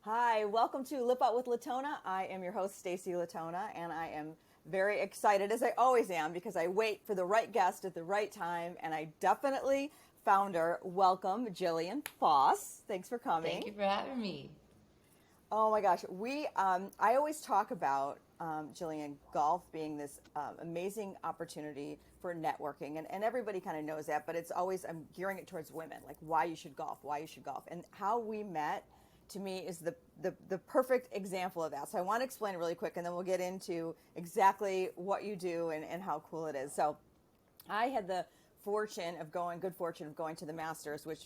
Hi, welcome to LipOut with Latona. I am your host, Stacey Latona, and I am very excited, as I always am, because I wait for the right guest at the right time, and I definitely found her. Welcome, Jillian Foss. Thanks for coming. Thank you for having me. Oh my gosh, I always talk about Jillian, golf being this amazing opportunity for networking, and everybody kind of knows that, but it's always, I'm gearing it towards women, like why you should golf, why you should golf. And how we met, to me, is the perfect example of that. So I want to explain it really quick, and then we'll get into exactly what you do and how cool it is. So I had the good fortune of going to the Masters, which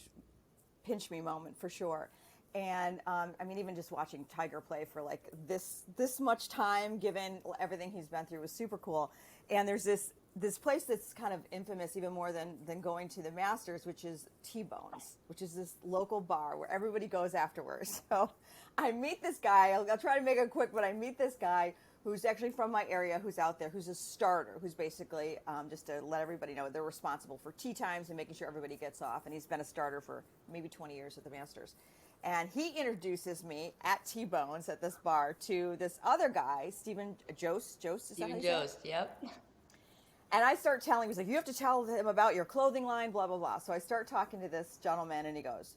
pinch me moment for sure. And I mean, even just watching Tiger play for like this much time, given everything he's been through, was super cool. And there's this place that's kind of infamous even more than going to the Masters, which is T-Bones, which is this local bar where everybody goes afterwards. So I meet this guy. I'll try to make it quick, but I meet this guy who's actually from my area, who's out there, who's a starter, who's basically, just to let everybody know, they're responsible for tee times and making sure everybody gets off. And he's been a starter for maybe 20 years at the Masters. And he introduces me at T-Bones at this bar to this other guy, Stephen Jost. Jost, is that how Stephen you say it? Jost, yep. And I start telling him, he's like, you have to tell him about your clothing line, blah, blah, blah. So I start talking to this gentleman, and he goes,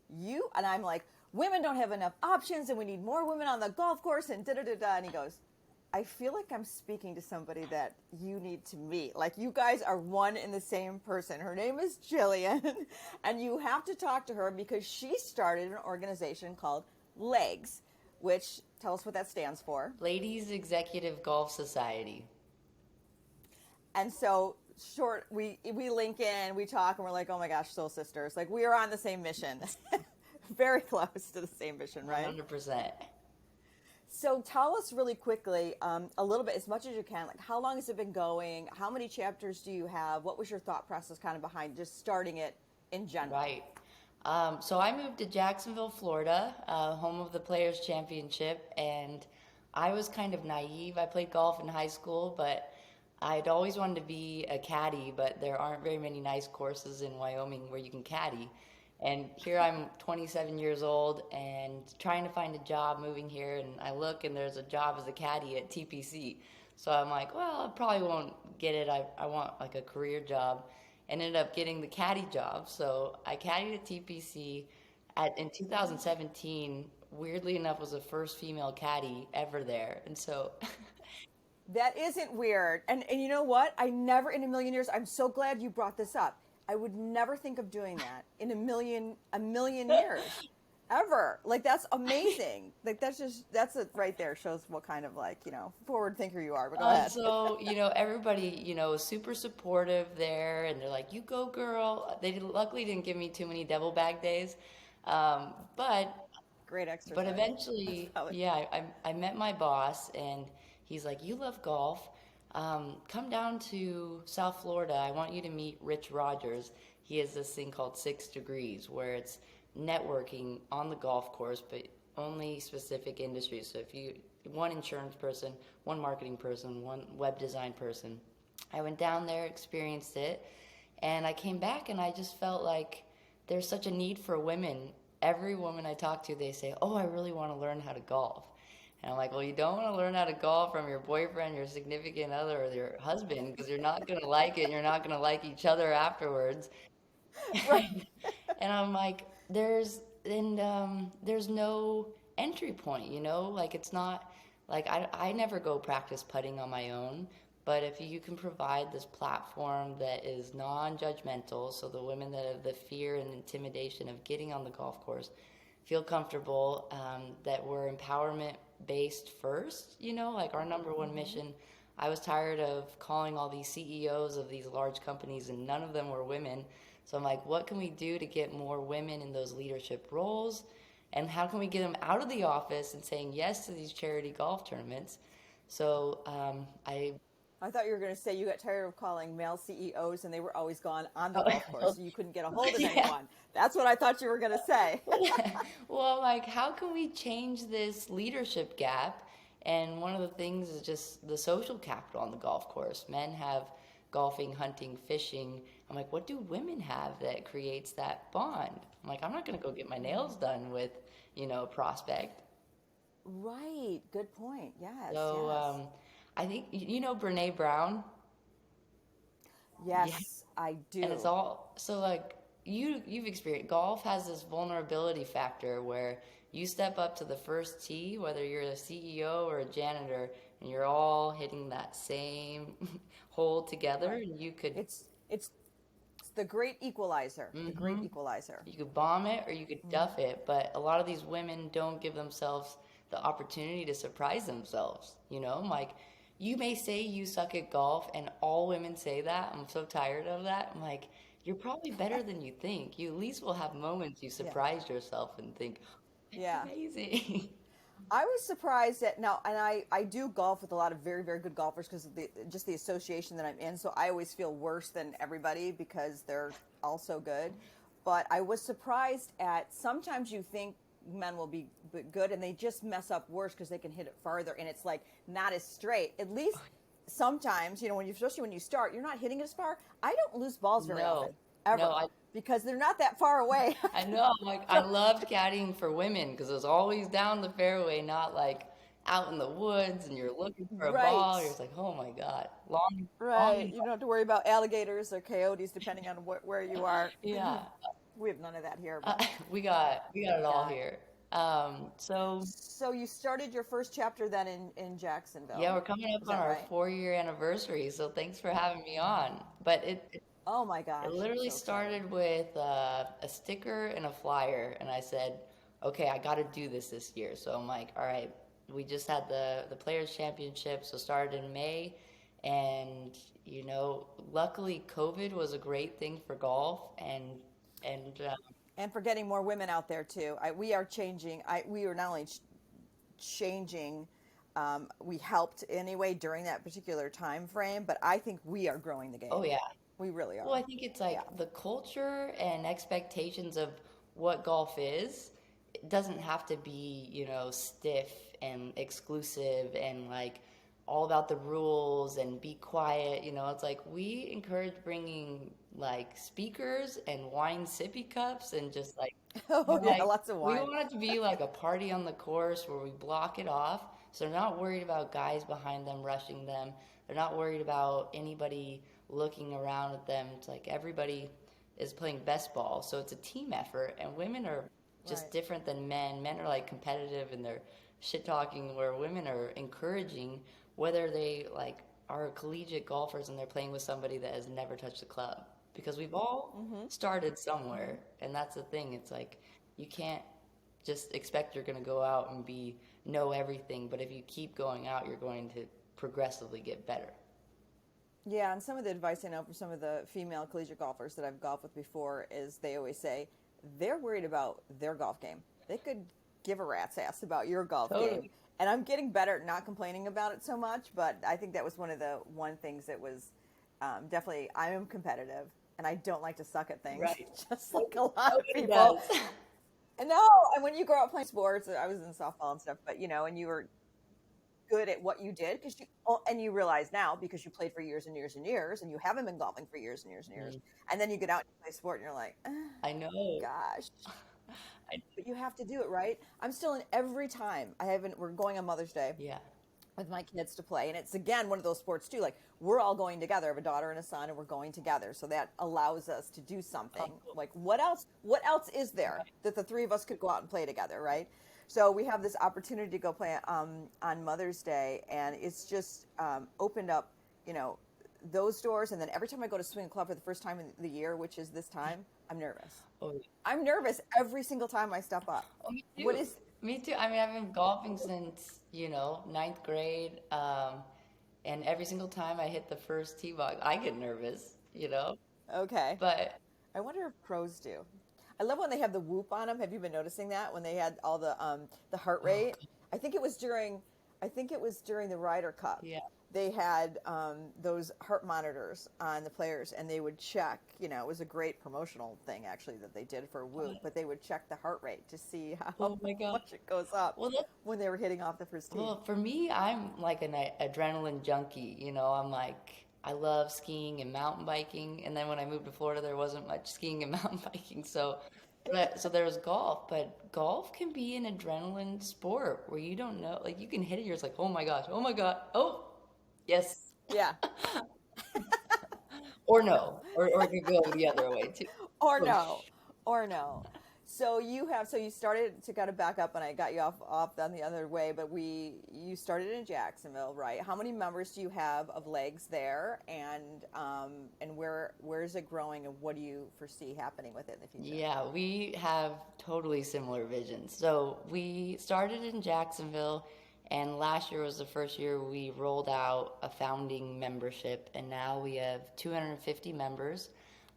and I'm like, women don't have enough options, and we need more women on the golf course, and da-da-da-da. And he goes, I feel like I'm speaking to somebody that you need to meet. Like, you guys are one and the same person. Her name is Jillian, and you have to talk to her because she started an organization called LEGS, which, tell us what that stands for. Ladies Executive Golf Society. And so, we link in, we talk, and we're like, oh my gosh, soul sisters. Like, we are on the same mission. Very close to the same mission, right? 100%. So tell us really quickly, a little bit, as much as you can, like how long has it been going? How many chapters do you have? What was your thought process kind of behind just starting it in general? Right. So I moved to Jacksonville, Florida, home of the Players Championship, and I was kind of naive. I played golf in high school, but I'd always wanted to be a caddy, but there aren't very many nice courses in Wyoming where you can caddy. And here I'm 27 years old and trying to find a job moving here, and I look and there's a job as a caddy at TPC. So I'm like, well, I probably won't get it. I want like a career job. And ended up getting the caddy job. So I caddied at TPC in 2017. Weirdly enough, was the first female caddy ever there. And so That isn't weird. And you know what? I never in a million years, I'm so glad you brought this up. I would never think of doing that in a million years. Ever. Like that's amazing. Like that's it right there shows what kind of like, forward thinker you are. But go ahead. So, everybody, was super supportive there, and they're like, "You go, girl." Luckily didn't give me too many devil bag days, um, but Great but exercise. That's eventually, probably yeah, I met my boss, and he's like, "You love golf. Come down to South Florida. I want you to meet Rich Rogers. He has this thing called 6 Degrees, where it's networking on the golf course, but only specific industries. So if you one insurance person, one marketing person, one web design person. I went down there, experienced it, and I came back and I just felt like there's such a need for women. Every woman I talk to, they say, "Oh, I really want to learn how to golf." And I'm like, well, you don't want to learn how to golf from your boyfriend, your significant other, or your husband because you're not going to like it and you're not going to like each other afterwards. right. And I'm like, there's no entry point, like it's not like I never go practice putting on my own, but if you can provide this platform that is non-judgmental, so the women that have the fear and intimidation of getting on the golf course feel comfortable, that we're empowerment based first, like our number one mission. I was tired of calling all these CEOs of these large companies and none of them were women. So I'm like, what can we do to get more women in those leadership roles? And how can we get them out of the office and saying yes to these charity golf tournaments? So I I thought you were going to say you got tired of calling male CEOs and they were always gone on the golf course, so you couldn't get a hold of yeah. anyone. That's what I thought you were going to say. Well, like, how can we change this leadership gap? And one of the things is just the social capital on the golf course. Men have golfing, hunting, fishing. I'm like, what do women have that creates that bond? I'm like, I'm not going to go get my nails done with prospect. Right. Good point. Yes. So Yes. I think Brene Brown. Yeah, Yes, I and it's do. all so like you've experienced golf has this vulnerability factor where you step up to the first tee, whether you're a CEO or a janitor, and you're all hitting that same hole together, Right. and you could. It's the great equalizer. The great Mhm. equalizer. You could bomb it or you could duff it, but a lot of these women don't give themselves the opportunity to surprise themselves. Like you may say you suck at golf, and all women say that. I'm so tired of that. I'm like, you're probably better than you think. You at least will have moments you Yeah. surprise yourself and think, it's Yeah. amazing. I was surprised at now, and I do golf with a lot of very, very good golfers because of just the association that I'm in. So I always feel worse than everybody because they're all so good. But I was surprised at sometimes you think men will be good and they just mess up worse because they can hit it farther and it's like not as straight. At least sometimes, especially when you start, you're not hitting it as far. I don't lose balls very often, No, no, ever, because they're not that far away. I know. Like I So, loved caddying for women because it was always down the fairway, not like out in the woods and you're looking for a right. ball. You're just like, oh my God, long, long Right. and You don't have to worry about alligators or coyotes depending on where you are. yeah. We have none of that here, Uh, but we got it all yeah. here. So So you started your first chapter then in yeah, Jacksonville. we're coming up Is on that our right? 4-year anniversary. So thanks for having me on. But Oh my it gosh, I'm literally so excited. started with a sticker and a flyer, and I said, okay, I got to do this year. So I'm like, all right, we just had the Players Championship, so started in May, and luckily COVID was a great thing for golf, and And for getting more women out there too. We are changing. We are not only changing. We helped anyway during that particular time frame, but I think we are growing the oh game. yeah. We really Well, I are. think it's Yeah. like the culture and expectations of what golf is. It doesn't have to be, stiff and exclusive and like all about the rules and be quiet. It's like we encourage bringing like speakers and wine sippy cups and just like, Oh yeah, like lots of we wine. want it to be like a party on the course where we block it off. So they're not worried about guys behind them rushing them. They're not worried about anybody looking around at them. It's like everybody is playing best ball, so it's a team effort. And women are just Right. different than men. Men are like competitive and they're shit talking, where women are encouraging, whether they like are collegiate golfers and they're playing with somebody that has never touched a club. Because we've all Mm-hmm. started Mm-hmm. somewhere, and that's the thing. It's like you can't just expect you're going to go out and know everything, but if you keep going out, you're going to progressively get better. Yeah, and some of the advice I know from some of the female collegiate golfers that I've golfed with before is they always say they're worried about their golf game. They could give a rat's ass about your golf game. Totally. And I'm getting better at not complaining about it so much, but I think that was one of the one things that was definitely I am competitive and I don't like to suck at things, Right. just like a lot of Nobody people. does. And no, and when you grow up playing sports, I was in softball and stuff, but and you were good at what you did because and you realize now because you played for years and years and years and you haven't been golfing for years and years and years Mm, and then you get out and you play sport and you're like I know. gosh, I, but you have to do it right. I'm still in every time I haven't we're going on Mother's Day yeah. with my kids to play, and it's again one of those sports too, like we're all going together. I have a daughter and a son and we're going together, so that allows us to do Oh, something like what else is there that the three of us could go out and play together, right? So we have this opportunity to go play on Mother's Day, and it's just opened up you know those doors. And then every time I go to swing a club for the first time in the year, which is this time, I'm nervous. oh, I'm nervous every single time I step up. oh, me What too. is Me too. I mean, I've been golfing since, ninth grade. And every single time I hit the first tee box, I get nervous. okay? But I wonder if pros do. I love when they have the whoop on them. Have you been noticing that when they had all the heart oh, rate? I think it was during I think it was during the Ryder Cup. yeah. They had those heart monitors on the players, and they would check. It was a great promotional thing actually that they did for Whoop, but they would check the heart rate to see how Oh my God. much it goes up Well, that's when they were hitting off the first tee. Well, for me, I'm like an adrenaline junkie. I'm like, I love skiing and mountain biking. And then when I moved to Florida, there wasn't much skiing and mountain biking. So So there's golf, but golf can be an adrenaline sport where you don't know, like you can hit it, you're just like, oh my gosh, oh my God, oh, yes, Yeah. or no, or it could go the other way too. Or no, Whoosh. or no. So you started to kind of back up, and I got you off on the other way. But you started in Jacksonville, right? How many members do you have of legs there, and where is it growing, and what do you foresee happening with it in the future? Yeah, we have totally similar visions. So we started in Jacksonville, and last year was the first year we rolled out a founding membership, and now we have 250 members.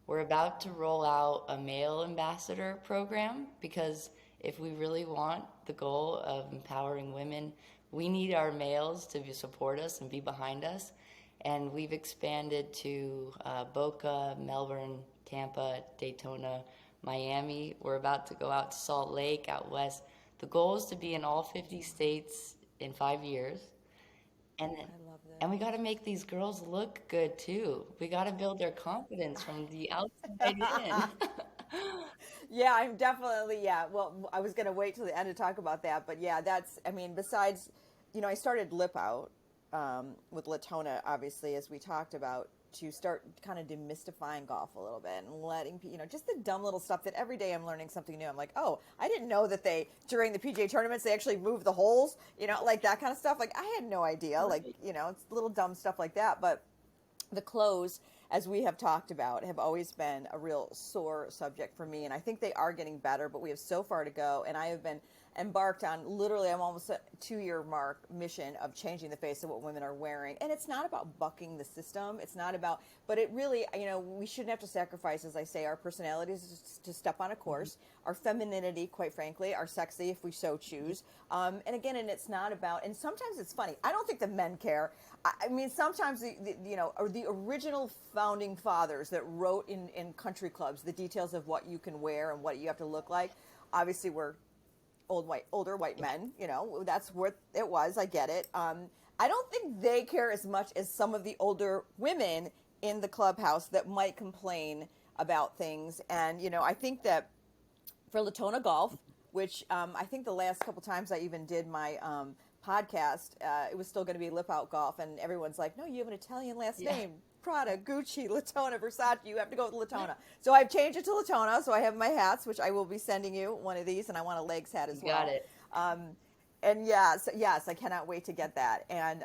We're about to roll out a male ambassador program because if we really want the goal of empowering women, we need our males to support us and be behind us. And we've expanded to Boca, Melbourne, Tampa, Daytona, Miami. We're about to go out to Salt Lake, out west. The goal is to be in all 50 states in 5 years. And then, I love and we this. got to make these girls look good too. We got to build their confidence from the outside in. Yeah, I'm definitely, yeah. Well, I was going to wait till the end to talk about that, but yeah, that's, I mean, besides, I started LipOut with Latona, obviously, as we talked about, to start kind of demystifying golf a little bit and letting, just the dumb little stuff that every day I'm learning something new. I'm like, oh, I didn't know that during the PGA tournaments, they actually move the holes, like that kind of stuff. Like, I had no idea. Like, Right. it's little dumb stuff like that. But the clothes, as we have talked about, have always been a real sore subject for me. And I think they are getting better, but we have so far to go. And I have been embarked on literally, I'm almost a 2 year mark mission of changing the face of what women are wearing. And it's not about bucking the system. It's not about, but it really, we shouldn't have to sacrifice, as I say, our personalities to step on a course, our femininity, quite frankly, our sexy if we so choose. And again, and it's not about, and sometimes it's funny. I don't think the men care. I mean, sometimes or the original founding fathers that wrote in country clubs the details of what you can wear and what you have to look like. Obviously, we're older white men. That's what it was. I get it. I don't think they care as much as some of the older women in the clubhouse that might complain about things. And I think that for LATONA Golf, which I think the last couple times I even did my podcast, it was still going to be LipOut Golf, and everyone's like, "No, you have an Italian last Yeah. name." Prada, Gucci, Latona, Versace. You have to go with Latona. So I've changed it to Latona. So I have my hats, which I will be sending you one of these, and I want a legs hat You as got well. it. Um, and yes, I cannot wait to get that. And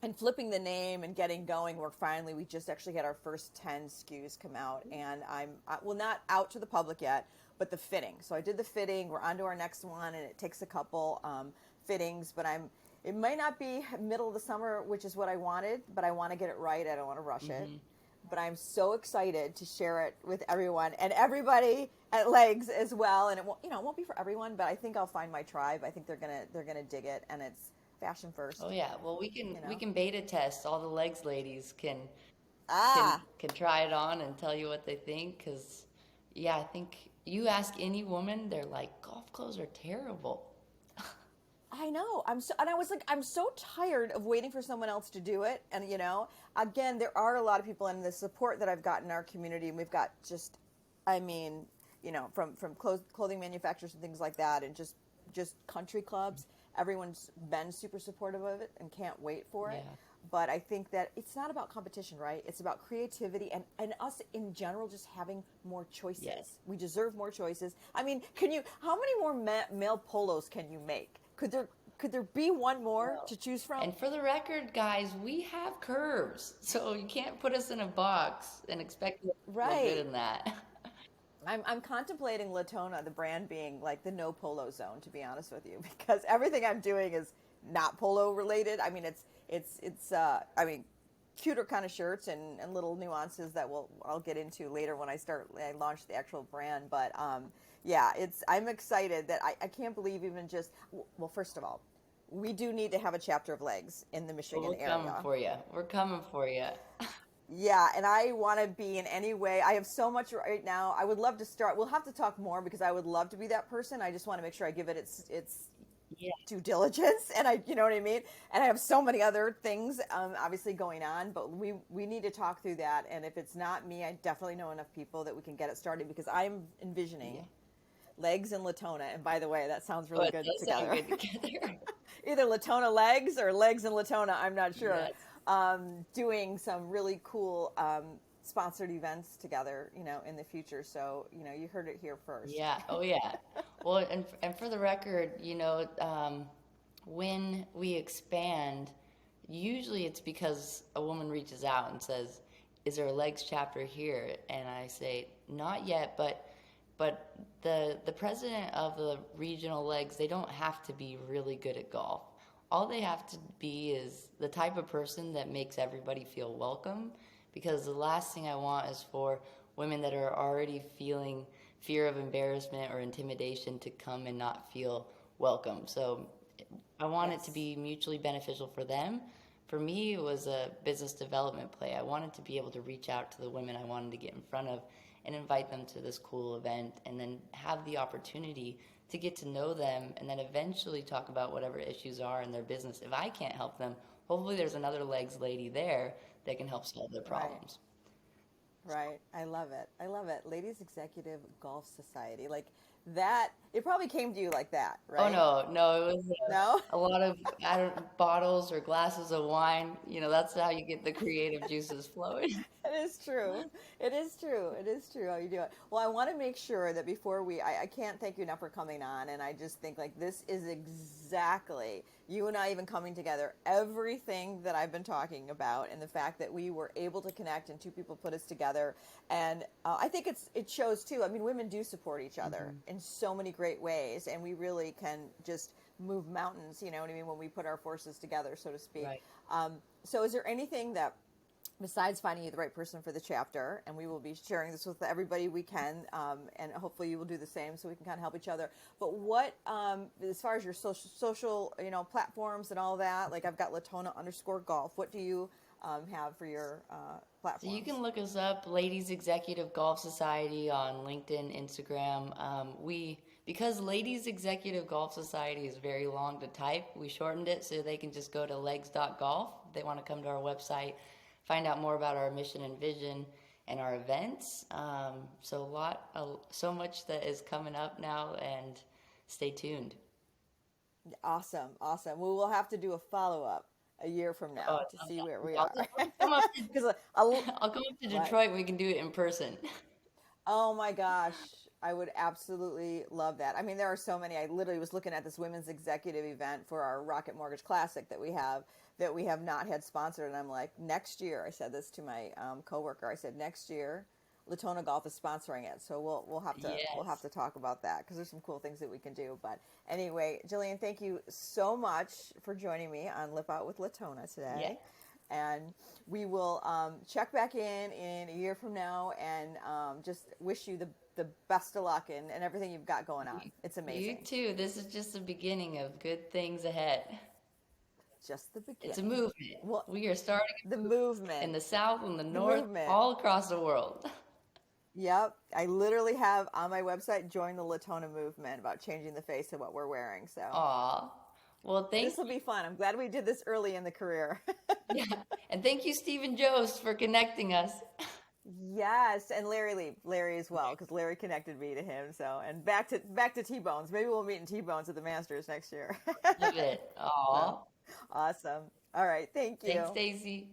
and flipping the name and getting going, we just actually had our first 10 SKUs come out, and well, not out to the public yet, but the fitting. So I did the fitting. We're on to our next one, and it takes a couple fittings, but it might not be middle of the summer, which is what I wanted, but I want to get it right. I don't want to rush it. Hmm. But I'm so excited to share it with everyone and everybody at Legs as well. And it won't be for everyone, but I think I'll find my tribe. I think they're gonna dig it, and it's fashion Oh first, yeah. Well, you we know. can beta test. All the legs ladies Ah, can try it on and tell you what they think. Cause yeah, I think you ask any woman, they're like, golf clothes are terrible. I know. And I was like, I'm so tired of waiting for someone else to do it. And again, there are a lot of people, and the support that I've gotten in our community, and we've got just, I mean, from clothing manufacturers and things like that, and just country clubs. Everyone's been super supportive of it and can't wait for it. Yeah. But I think that it's not about competition, right? It's about creativity and us in general just having more Yes. choices. We deserve more choices. I mean, how many more male polos can you make? Could there be one more No. to choose from? And for the record, guys, we have curves. So you can't put us in a box and expect us to look good Right. in that. I'm contemplating Latona, the brand, being like the no polo zone, to be honest with you, because everything I'm doing is not polo related. I mean, I mean, cuter kind of shirts and little nuances that I'll get into later when I launch the actual brand. But yeah, I'm excited that I can't believe even just, well, first of all, we do need to have a chapter of Legs in the But Michigan we're coming area. for you. We're coming for you. Yeah, and I want to be in any way. I have so much right now. I would love to start. We'll have to talk more because I would love to be that person. I just want to make sure I give it its Yeah. due diligence, and I, you know what I mean? And I have so many other things, obviously going on, but we need to talk through that. And if it's not me, I definitely know enough people that we can get it started, because I'm Yeah. envisioning legs and Latona. And by the way, that sounds Oh, really it good does sound together. good together. Either Latona legs or legs and Latona, I'm not sure. Yes. Doing some really cool sponsored events together, in the future. So, you heard it here first. Yeah. Oh, yeah. Well, and for the record, when we expand, usually it's because a woman reaches out and says, "Is there a legs chapter here?" And I say, "Not yet, but the president of the regional legs, they don't have to be really good at golf. All they have to be is the type of person that makes everybody feel welcome, because the last thing I want is for women that are already feeling fear of embarrassment or intimidation to come and not feel welcome. So I want it to Yes. be mutually beneficial for them. For me, it was a business development play. I wanted to be able to reach out to the women I wanted to get in front of and invite them to this cool event, and then have the opportunity to get to know them, and then eventually talk about whatever issues are in their business. If I can't help them, hopefully there's another legs lady there that can help solve their Right. problems. Right. I love it. I love it. Ladies Executive Golf Society. Like that, it probably came to you like that, Oh right? no, no, it was No? a lot of, I don't, bottles or glasses of wine. That's how you get the creative juices flowing. It is true. It is true. It is true how you do it. Well, I want to make sure that before I can't thank you enough for coming on. And I just think like this is exactly you and I even coming together, everything that I've been talking about, and the fact that we were able to connect and two people put us together. And I think it shows too. I mean, women do support each other Hmm. in so many great ways, and we really can just move mountains, you know what I mean, when we put our forces together, so to speak. Right. So is there anything that, besides finding you the right person for the chapter, and we will be sharing this with everybody we can, and hopefully you will do the same, so we can kind of help each other. But what, as far as your social, platforms and all that, like I've got Latona_golf. What do you have for your So you platforms? can look us up, Ladies Executive Golf Society, on LinkedIn, Instagram. Because Ladies Executive Golf Society is very long to type, we shortened it so they can just go to legs.golf. If they want to come to our website, find out more about our mission and vision and our events. So much that is coming up now, and stay tuned. Awesome, awesome. We will have to do a follow up a year from Oh, now to see where we I'll, are, I'll come up to, because I'll come up to what? Detroit and we can do it in person. Oh my gosh, I would absolutely love that. I mean, there are so many. I literally was looking at this women's executive event for our Rocket Mortgage Classic that we have not had sponsored, and I'm like, next year. I said this to my coworker. I said next year, Latona Golf is sponsoring it, so we'll have Yes. to talk about that, because there's some cool things that we can do. But anyway, Jillian, thank you so much for joining me on Lip Out with Latona Yeah. today, and we will check back in a year from now, and just wish you the best of luck and everything you've got going on. It's You amazing. too. This is just the beginning of good things ahead. Just the It's a beginning. movement. Well, We are starting the in movement, the South and the the North, movement. all across the world. Yep. I literally have on my website, join the Latona movement, about changing the face of what we're wearing. So Aw. Well, this thank will you. be fun. I'm glad we did this early in the career. Yeah. And thank you, Stephen Jost, for connecting us. Yes, and Larry as well, because Larry connected me to him. So, and back to T Bones. Maybe we'll meet in T Bones at the Masters next year. Love it. So Aw. awesome. All right, thank Thanks, you. Stacy.